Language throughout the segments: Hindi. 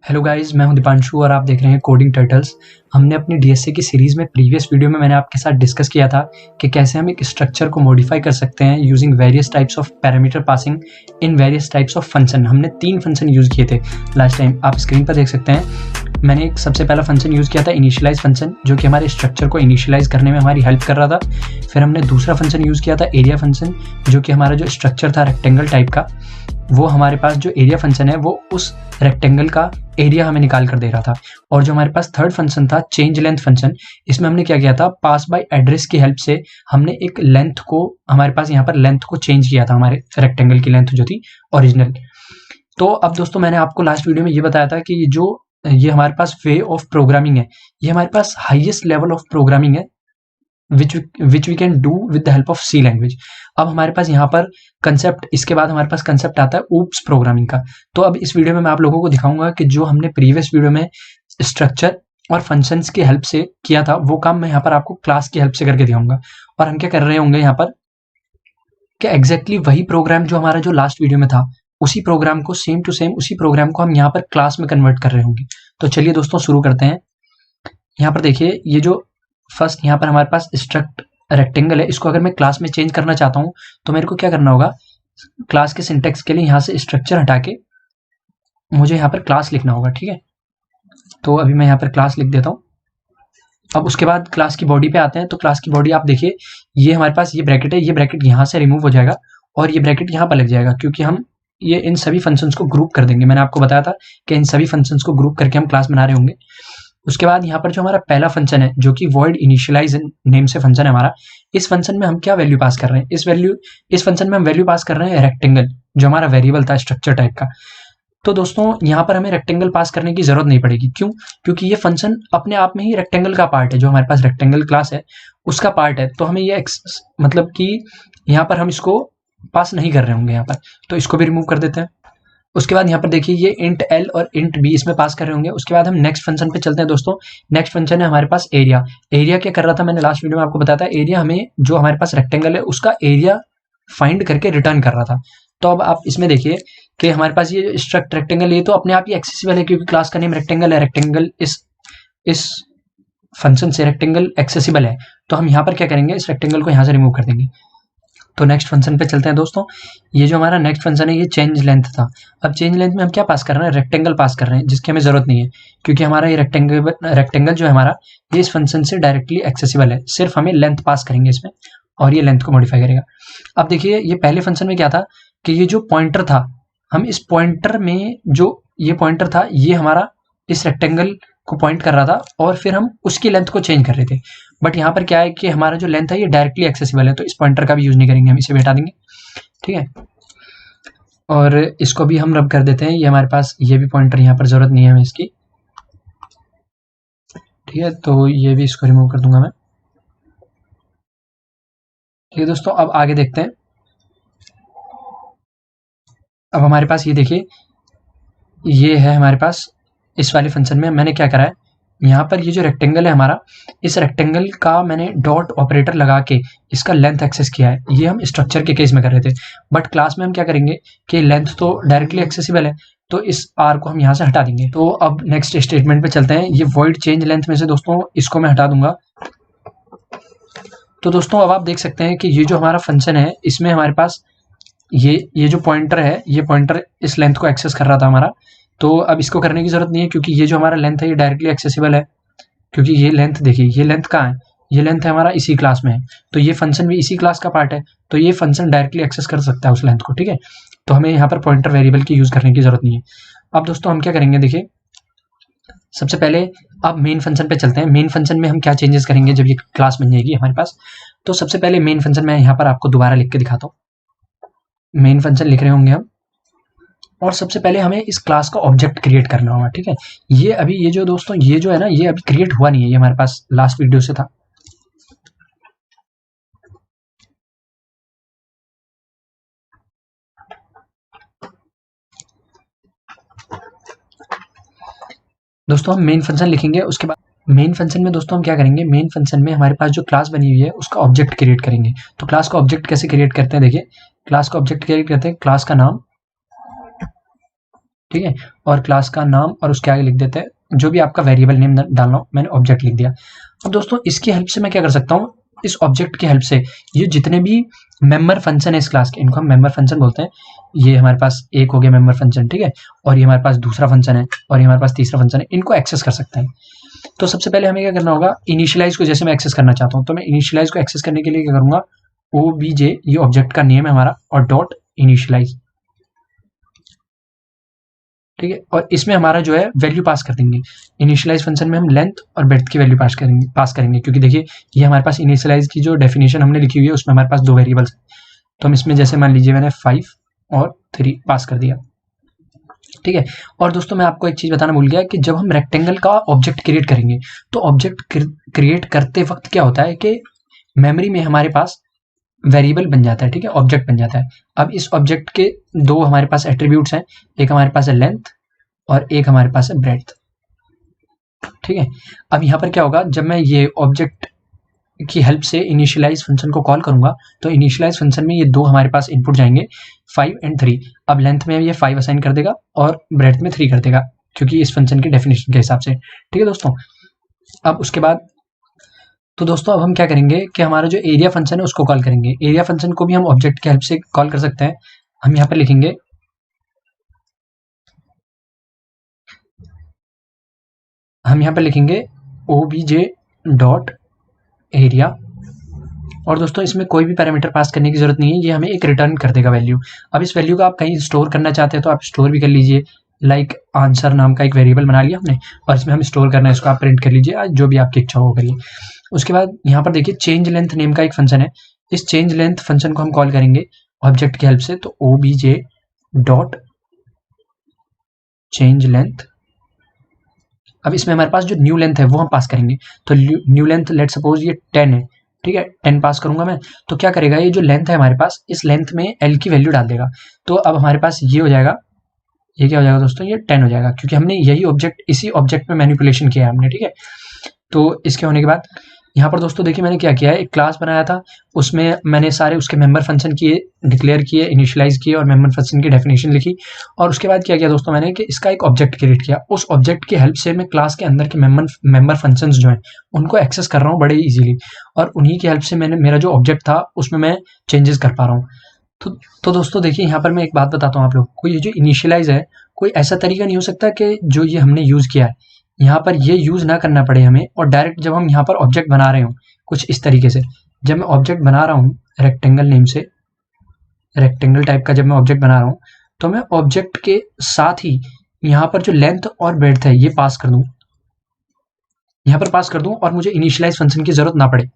हेलो गाइस, मैं हूं दीपांशु और आप देख रहे हैं कोडिंग टर्टल्स। हमने अपनी डीएसए की सीरीज़ में प्रीवियस वीडियो में मैंने आपके साथ डिस्कस किया था कि कैसे हम एक स्ट्रक्चर को मॉडिफाई कर सकते हैं using various types of parameter passing in various types of function. हमने 3 फंक्शन यूज़ किए थे लास्ट टाइम, आप स्क्रीन पर देख सकते हैं। मैंने एक सबसे पहला फंक्शन यूज़ किया था इनिशियलाइज फंक्शन, जो कि हमारे स्ट्रक्चर को इनिशियलाइज करने में हमारी हेल्प कर रहा था। फिर हमने दूसरा फंक्शन यूज़ किया था एरिया फंक्शन, जो कि हमारा जो स्ट्रक्चर था रेक्टेंगल टाइप का, वो हमारे पास जो एरिया फंक्शन है वो उस रेक्टेंगल का एरिया हमें निकाल कर दे रहा था। और जो हमारे पास थर्ड फंक्शन था चेंज लेंथ फंक्शन, इसमें हमने क्या किया था, पास बाय एड्रेस की हेल्प से हमने एक लेंथ को, हमारे पास यहाँ पर लेंथ को चेंज किया था, हमारे रेक्टेंगल की लेंथ जो थी ओरिजिनल। तो अब दोस्तों, मैंने आपको लास्ट वीडियो में ये बताया था कि ये हमारे पास वे ऑफ प्रोग्रामिंग है, ये हमारे पास हाईएस्ट लेवल ऑफ प्रोग्रामिंग है which we can do with the help of C language. अब हमारे पास यहाँ पर कंसेप्ट, इसके बाद हमारे पास कंसेप्ट आता है ऊप्स प्रोग्रामिंग का। तो अब इस वीडियो में मैं आप लोगों को दिखाऊंगा कि जो हमने प्रीवियस वीडियो में स्ट्रक्चर और फंक्शंस की हेल्प से किया था, वो काम मैं यहाँ पर आपको क्लास की हेल्प से करके दिखाऊंगा। और हम क्या कर रहे होंगे यहाँ पर कि एग्जैक्टली वही प्रोग्राम जो हमारा जो लास्ट वीडियो में था, उसी प्रोग्राम को सेम टू सेम उसी प्रोग्राम को हम यहाँ पर क्लास में कन्वर्ट कर रहे होंगे। तो चलिए दोस्तों शुरू करते हैं। यहाँ पर देखिए, ये जो फर्स्ट यहाँ पर हमारे पास स्ट्रक्ट रेक्टेंगल है, इसको अगर मैं क्लास में चेंज करना चाहता हूँ तो मेरे को क्या करना होगा, क्लास के सिंटेक्स के लिए यहाँ से स्ट्रक्चर हटा के मुझे यहाँ पर क्लास लिखना होगा। ठीक है, तो अभी मैं यहाँ पर क्लास लिख देता हूँ। अब उसके बाद क्लास की बॉडी पे आते हैं। तो क्लास की बॉडी आप देखिए, ये हमारे पास ये ब्रैकेट है, ये ब्रैकेट यहाँ से रिमूव हो जाएगा और ये ब्रैकेट यहाँ पर लग जाएगा, क्योंकि हम ये इन सभी फंक्शंस को ग्रुप कर देंगे। मैंने आपको बताया था कि इन सभी फंक्शंस को ग्रुप करके हम क्लास बना रहे होंगे। उसके बाद यहाँ पर जो हमारा पहला फंक्शन है, जो कि void initialize नेम से फंक्शन है हमारा, इस फंक्शन में हम क्या वैल्यू पास कर रहे हैं, इस फंक्शन में हम वैल्यू पास कर रहे हैं रेक्टेंगल, जो हमारा वेरिएबल था स्ट्रक्चर टाइप का। तो दोस्तों, यहाँ पर हमें रेक्टेंगल पास करने की जरूरत नहीं पड़ेगी। क्यों? क्योंकि ये फंक्शन अपने आप में ही रेक्टेंगल का पार्ट है, जो हमारे पास रेक्टेंगल क्लास है उसका पार्ट है। तो हमें ये मतलब कि यहाँ पर हम इसको पास नहीं कर रहे होंगे यहाँ पर, तो इसको भी रिमूव कर देते हैं। उसके बाद यहाँ पर देखिए, ये इंट एल और इंट बी इसमें पास कर रहे होंगे। उसके बाद हम नेक्स्ट फंक्शन पे चलते हैं दोस्तों। नेक्स्ट फंक्शन है हमारे पास एरिया। एरिया क्या कर रहा था, मैंने लास्ट वीडियो में आपको बताया था, एरिया हमें जो हमारे पास रेक्टेंगल है उसका एरिया फाइंड करके रिटर्न कर रहा था। तो अब आप इसमें देखिए कि हमारे पास ये स्ट्रक्ट रेक्टेंगल, ये तो अपने आप ही एक्सेसिबल है, क्योंकि क्लास का नेम रेक्टेंगल है। रेक्टेंगल इस फंक्शन से रेक्टेंगल एक्सेसिबल है। तो हम यहाँ पर क्या करेंगे, इस रेक्टेंगल को यहाँ से रिमूव कर देंगे। तो नेक्स्ट फंक्शन पे चलते हैं दोस्तों। ये जो हमारा नेक्स्ट फंक्शन है, ये चेंज लेंथ था। अब चेंज लेंथ में हम क्या पास कर रहे हैं, रेक्टेंगल पास कर रहे हैं, जिसकी हमें जरूरत नहीं है, क्योंकि हमारा ये रेक्टेंगल जो है हमारा, ये इस फंक्शन से डायरेक्टली एक्सेसिबल है। सिर्फ हमें लेंथ पास करेंगे इसमें और ये लेंथ को मॉडिफाई करेगा। अब देखिए, ये पहले फंक्शन में क्या था कि ये जो पॉइंटर था, हम इस पॉइंटर में जो ये पॉइंटर था, ये हमारा इस रेक्टेंगल को पॉइंट कर रहा था और फिर हम उसकी लेंथ को चेंज कर रहे थे। बट यहाँ पर क्या है कि हमारा जो लेंथ है ये डायरेक्टली एक्सेसिबल है, तो इस पॉइंटर का भी यूज नहीं करेंगे, हम इसे भी हटा देंगे। ठीक है, और इसको भी हम रब कर देते हैं। ये हमारे पास ये भी पॉइंटर यहाँ पर जरूरत नहीं है हमें इसकी। ठीक है, तो ये भी इसको रिमूव कर दूंगा मैं। ठीक है दोस्तों, अब आगे देखते हैं। अब हमारे पास ये देखिए, ये है हमारे पास इस वाले फंक्शन में मैंने क्या करा है, यहाँ पर ये जो रेक्टेंगल है हमारा, इस रेक्टेंगल का मैंने डॉट ऑपरेटर लगा के इसका लेंथ एक्सेस किया है। ये हम स्ट्रक्चर के केस में कर रहे थे, बट क्लास में हम क्या करेंगे कि लेंथ तो डायरेक्टली एक्सेसिबल है, तो इस आर को हम यहाँ से हटा देंगे। तो अब नेक्स्ट स्टेटमेंट पे चलते हैं। ये वॉइड चेंज लेंथ में से दोस्तों इसको मैं हटा दूंगा। तो दोस्तों, अब आप देख सकते हैं कि ये जो हमारा फंक्शन है, इसमें हमारे पास ये जो पॉइंटर है, ये पॉइंटर इस लेंथ को एक्सेस कर रहा था हमारा। तो अब इसको करने की जरूरत नहीं है, क्योंकि ये जो हमारा लेंथ है ये डायरेक्टली एक्सेसिबल है। क्योंकि ये लेंथ देखिए, ये लेंथ कहाँ है, ये लेंथ है हमारा इसी क्लास में है, तो ये फंक्शन भी इसी क्लास का पार्ट है, तो ये फंक्शन डायरेक्टली एक्सेस कर सकता है उस लेंथ को। ठीक है, तो हमें यहाँ पर पॉइंटर वेरिएबल की यूज करने की जरूरत नहीं है। अब दोस्तों, हम क्या करेंगे, देखिए सबसे पहले अब मेन फंक्शन पे चलते हैं। मेन फंक्शन में हम क्या चेंजेस करेंगे जब ये क्लास बन जाएगी हमारे पास। तो सबसे पहले मेन फंक्शन में यहाँ पर आपको दोबारा लिख के दिखाता हूँ। मेन फंक्शन लिख रहे होंगे हम, और सबसे पहले हमें इस क्लास का ऑब्जेक्ट क्रिएट करना होगा। ठीक है, ये अभी ये जो दोस्तों ये जो है ना, ये अभी क्रिएट हुआ नहीं है, ये हमारे पास लास्ट वीडियो से था। दोस्तों हम मेन फंक्शन लिखेंगे। उसके बाद मेन फंक्शन में दोस्तों हम क्या करेंगे, मेन फंक्शन में हमारे पास जो क्लास बनी हुई है उसका ऑब्जेक्ट क्रिएट करेंगे। तो क्लास का ऑब्जेक्ट कैसे क्रिएट करते हैं, देखिए क्लास का ऑब्जेक्ट क्रिएट करते हैं, क्लास का नाम, ठीक है, और क्लास का नाम और उसके आगे लिख देते हैं जो भी आपका वेरिएबल नेम डालना हो, मैंने ऑब्जेक्ट लिख दिया। अब दोस्तों इसकी हेल्प से मैं क्या कर सकता हूँ, इस ऑब्जेक्ट की हेल्प से ये जितने भी मेंबर फंक्शन है इस क्लास के, इनको हम मेंबर फंक्शन बोलते हैं। ये हमारे पास एक हो गया मेंबर फंक्शन, ठीक है, और ये हमारे पास दूसरा फंक्शन है, और ये हमारे पास तीसरा फंक्शन है, इनको एक्सेस कर सकते हैं। तो सबसे पहले हमें क्या करना होगा, इनिशियलाइज को जैसे मैं एक्सेस करना चाहता हूँ, तो मैं इनिशियलाइज को एक्सेस करने के लिए क्या करूंगा, obj, ये ऑब्जेक्ट का नेम है हमारा, और डॉट इनिशियलाइज, ठीक है, और इसमें हमारा जो है वैल्यू पास कर देंगे। इनिशियलाइज फंक्शन में हम लेंथ और ब्रेड्थ की वैल्यू पास करेंगे क्योंकि देखिए ये हमारे पास इनिशियलाइज की जो डेफिनेशन हमने लिखी हुई है उसमें हमारे पास 2 वेरिएबल्स हैं, तो हम इसमें जैसे मान लीजिए मैंने 5 और 3 पास कर दिया, ठीक है। और दोस्तों मैं आपको एक चीज बताना भूल गया कि जब हम रेक्टेंगल का ऑब्जेक्ट क्रिएट करेंगे तो ऑब्जेक्ट क्रिएट करते वक्त क्या होता है कि मेमोरी में हमारे पास वेरिएबल बन जाता है, ठीक है, ऑब्जेक्ट बन जाता है। अब इस ऑब्जेक्ट के 2 हमारे पास एट्रीब्यूट्स हैं, एक हमारे पास है लेंथ और एक हमारे पास है ब्रेड्थ, ठीक है। अब यहाँ पर क्या होगा, जब मैं ये ऑब्जेक्ट की हेल्प से इनिशियलाइज फंक्शन को कॉल करूंगा तो इनिशियलाइज फंक्शन में ये 2 हमारे पास इनपुट जाएंगे 5 और 3। अब लेंथ में ये 5 असाइन कर देगा और ब्रेड्थ में 3 कर देगा क्योंकि इस फंक्शन की डेफिनेशन के हिसाब से, ठीक है दोस्तों। अब उसके बाद तो दोस्तों अब हम क्या करेंगे कि हमारा जो एरिया फंक्शन है उसको कॉल करेंगे। एरिया फंक्शन को भी हम ऑब्जेक्ट की हेल्प से कॉल कर सकते हैं। हम यहाँ पर लिखेंगे obj डॉट एरिया, और दोस्तों इसमें कोई भी पैरामीटर पास करने की जरूरत नहीं है, ये हमें एक रिटर्न कर देगा वैल्यू। अब इस वैल्यू को आप कहीं स्टोर करना चाहते हैं तो आप स्टोर भी कर लीजिए, लाइक आंसर नाम का एक वेरिएबल बना लिया हमने और इसमें हम स्टोर करना है, इसको आप प्रिंट कर लीजिए, जो भी आपकी इच्छा हो करिए। उसके बाद यहाँ पर देखिए चेंज लेंथ नेम का एक फंक्शन है, इस चेंज लेंथ फंक्शन को हम कॉल करेंगे ऑब्जेक्ट की हेल्प से, तो obj डॉट चेंज लेंथ। अब इसमें हमारे पास जो न्यू लेंथ है वो हम पास करेंगे, तो न्यू लेंथ लेट सपोज ये 10 है, ठीक है, 10 पास करूंगा मैं, तो क्या करेगा ये जो लेंथ है हमारे पास, इस लेंथ में l की वैल्यू डाल देगा, तो अब हमारे पास ये हो जाएगा, ये क्या हो जाएगा दोस्तों, ये 10 हो जाएगा क्योंकि हमने यही ऑब्जेक्ट इसी ऑब्जेक्ट में मैनिपुलेशन किया है हमने, ठीक है। तो इसके होने के बाद यहाँ पर दोस्तों देखिए मैंने क्या किया है, एक क्लास बनाया था, उसमें मैंने सारे उसके मेंबर फंक्शन किए, डिक्लेयर किए, इनिशियलाइज किए और मेंबर फंक्शन की डेफिनेशन लिखी, और उसके बाद क्या किया दोस्तों मैंने कि इसका एक ऑब्जेक्ट क्रिएट किया। उस ऑब्जेक्ट की हेल्प से मैं क्लास के अंदर के मेंबर फंक्शंस जो हैं उनको एक्सेस कर रहा हूँ बड़े इजीली, और उन्हीं की हेल्प से मैंने मेरा जो ऑब्जेक्ट था उसमें मैं चेंजेस कर पा रहा हूँ। तो दोस्तों देखिए यहाँ पर मैं एक बात बताता हूँ आप लोग को, ये जो इनिशियलाइज है कोई ऐसा तरीका नहीं हो सकता कि जो ये हमने यूज किया है यहाँ पर ये यूज ना करना पड़े हमें, और डायरेक्ट जब हम यहाँ पर ऑब्जेक्ट बना रहे हो कुछ इस तरीके से, जब मैं ऑब्जेक्ट बना रहा हूँ रेक्टेंगल नेम से, रेक्टेंगल टाइप का जब मैं ऑब्जेक्ट बना रहा हूँ तो मैं ऑब्जेक्ट के साथ ही यहाँ पर जो लेंथ और ब्रेड्थ है ये पास कर दूं, यहाँ पर पास कर दूं, और मुझे इनिशियलाइज फंक्शन की जरूरत ना पड़े।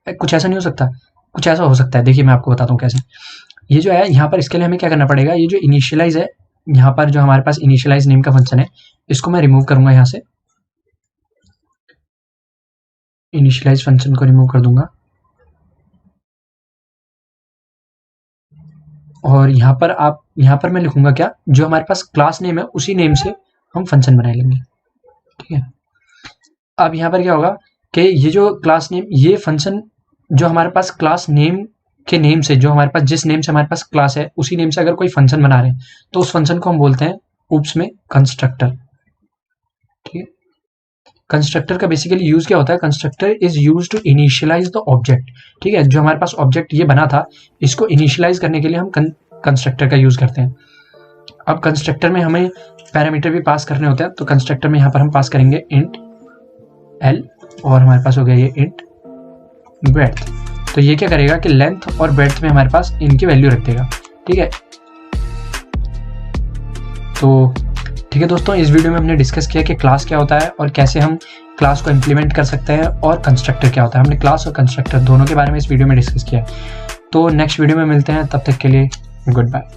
कुछ ऐसा नहीं हो सकता, कुछ ऐसा हो सकता है, देखिए मैं आपको बताता हूँ कैसे। ये जो है यहाँ पर इसके लिए हमें क्या करना पड़ेगा, ये जो इनिशियलाइज है यहाँ पर जो हमारे पास इनिशियलाइज नेम का फंक्शन है इसको मैं रिमूव करूंगा, यहाँ से इनिशियलाइज फंक्शन को रिमूव कर दूंगा, और यहाँ पर मैं लिखूंगा क्या, जो हमारे पास क्लास नेम है उसी नेम से हम फंक्शन बना लेंगे, ठीक है। अब यहाँ पर क्या होगा कि ये जो क्लास नेम, ये फंक्शन जो हमारे पास क्लास नेम के नेम से, जो हमारे पास जिस नेम से हमारे पास क्लास है उसी नेम से अगर कोई फंक्शन बना रहे हैं तो उस फंक्शन को हम बोलते हैं ऊप्स में कंस्ट्रक्टर, ठीक है। कंस्ट्रक्टर का बेसिकली यूज क्या होता है, constructor is use to initialize the object, ठीक है। जो हमारे पास ऑब्जेक्ट ये बना था इसको इनिशियलाइज करने के लिए हम कंस्ट्रक्टर का यूज करते हैं। अब कंस्ट्रक्टर में हमें पैरामीटर भी पास करने होते हैं, तो कंस्ट्रक्टर में यहाँ पर हम पास करेंगे इंट l, और हमारे पास हो गया ये इंट ब्रेड्थ। तो ये क्या करेगा कि लेंथ और ब्रेड्थ में हमारे पास इनकी वैल्यू रख देगा, ठीक है। तो ठीक है दोस्तों, इस वीडियो में हमने डिस्कस किया कि क्लास क्या होता है और कैसे हम क्लास को इम्प्लीमेंट कर सकते हैं, और कंस्ट्रक्टर क्या होता है। हमने क्लास और कंस्ट्रक्टर दोनों के बारे में इस वीडियो में डिस्कस किया है। तो नेक्स्ट वीडियो में मिलते हैं, तब तक के लिए गुड बाय।